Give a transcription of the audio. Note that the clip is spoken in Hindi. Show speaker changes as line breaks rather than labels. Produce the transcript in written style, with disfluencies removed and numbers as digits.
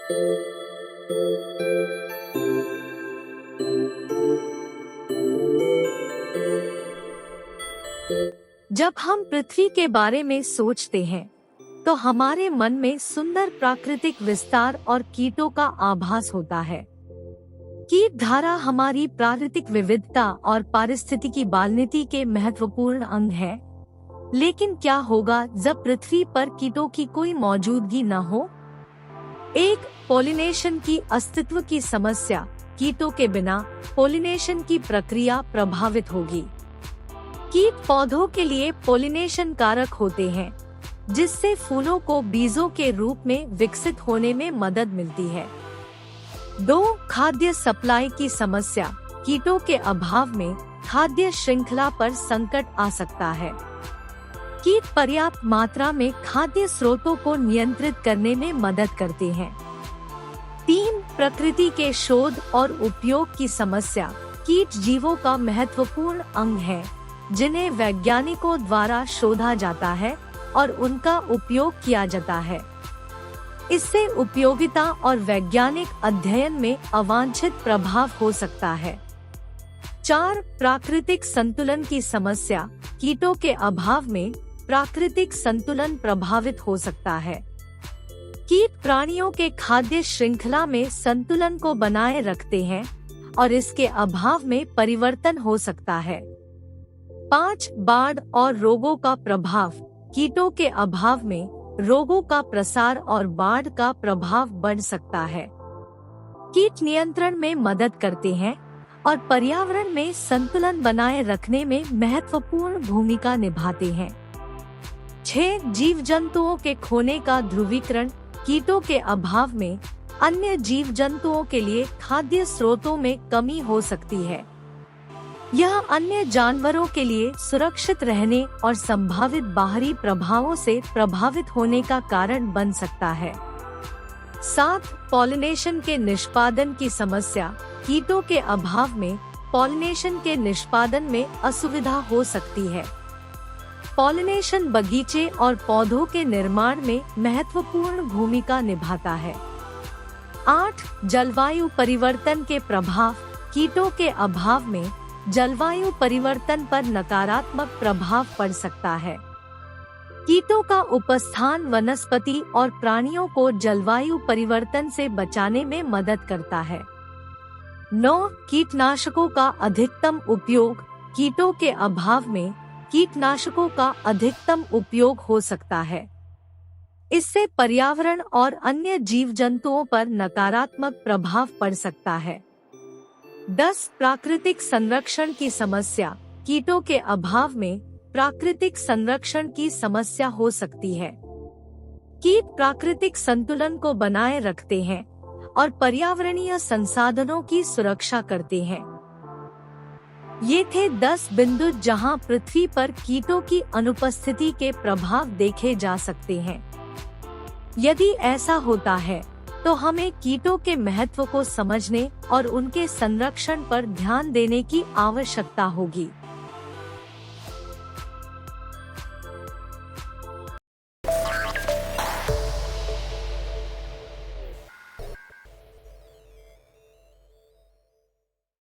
जब हम पृथ्वी के बारे में सोचते हैं तो हमारे मन में सुंदर प्राकृतिक विस्तार और कीटों का आभास होता है। कीट धारा हमारी प्राकृतिक विविधता और पारिस्थितिकी बालनीति के महत्वपूर्ण अंग है। लेकिन क्या होगा जब पृथ्वी पर कीटों की कोई मौजूदगी न हो? एक, पोलिनेशन की अस्तित्व की समस्या। कीटों के बिना पोलिनेशन की प्रक्रिया प्रभावित होगी। कीट पौधों के लिए पोलिनेशन कारक होते हैं, जिससे फूलों को बीजों के रूप में विकसित होने में मदद मिलती है। 2, खाद्य सप्लाई की समस्या। कीटों के अभाव में खाद्य श्रृंखला पर संकट आ सकता है। कीट पर्याप्त मात्रा में खाद्य स्रोतों को नियंत्रित करने में मदद करते हैं। 3, प्रकृति के शोध और उपयोग की समस्या। कीट जीवों का महत्वपूर्ण अंग है, जिन्हें वैज्ञानिकों द्वारा शोधा जाता है और उनका उपयोग किया जाता है। इससे उपयोगिता और वैज्ञानिक अध्ययन में अवांछित प्रभाव हो सकता है। 4, प्राकृतिक संतुलन की समस्या। कीटों के अभाव में प्राकृतिक संतुलन प्रभावित हो सकता है। कीट प्राणियों के खाद्य श्रृंखला में संतुलन को बनाए रखते हैं और इसके अभाव में परिवर्तन हो सकता है। 5, बाढ़ और रोगों का प्रभाव। कीटों के अभाव में रोगों का प्रसार और बाढ़ का प्रभाव बढ़ सकता है। कीट नियंत्रण में मदद करते हैं और पर्यावरण में संतुलन बनाए रखने में महत्वपूर्ण भूमिका निभाते हैं। 6, जीव जंतुओं के खोने का ध्रुवीकरण। कीटों के अभाव में अन्य जीव जंतुओं के लिए खाद्य स्रोतों में कमी हो सकती है। यह अन्य जानवरों के लिए सुरक्षित रहने और संभावित बाहरी प्रभावों से प्रभावित होने का कारण बन सकता है। 7, पॉलिनेशन के निष्पादन की समस्या। कीटों के अभाव में पॉलिनेशन के निष्पादन में असुविधा हो सकती है। पॉलिनेशन बगीचे और पौधों के निर्माण में महत्वपूर्ण भूमिका निभाता है। 8, जलवायु परिवर्तन के प्रभाव। कीटों के अभाव में जलवायु परिवर्तन पर नकारात्मक प्रभाव पड़ सकता है। कीटों का उपस्थान वनस्पति और प्राणियों को जलवायु परिवर्तन से बचाने में मदद करता है। 9, कीटनाशकों का अधिकतम उपयोग। कीटों के अभाव में कीटनाशकों का अधिकतम उपयोग हो सकता है। इससे पर्यावरण और अन्य जीव जंतुओं पर नकारात्मक प्रभाव पड़ सकता है। 10, प्राकृतिक संरक्षण की समस्या। कीटों के अभाव में प्राकृतिक संरक्षण की समस्या हो सकती है। कीट प्राकृतिक संतुलन को बनाए रखते हैं और पर्यावरणीय संसाधनों की सुरक्षा करते हैं। ये थे 10 बिंदु जहां पृथ्वी पर कीटों की अनुपस्थिति के प्रभाव देखे जा सकते हैं। यदि ऐसा होता है तो हमें कीटों के महत्व को समझने और उनके संरक्षण पर ध्यान देने की आवश्यकता होगी।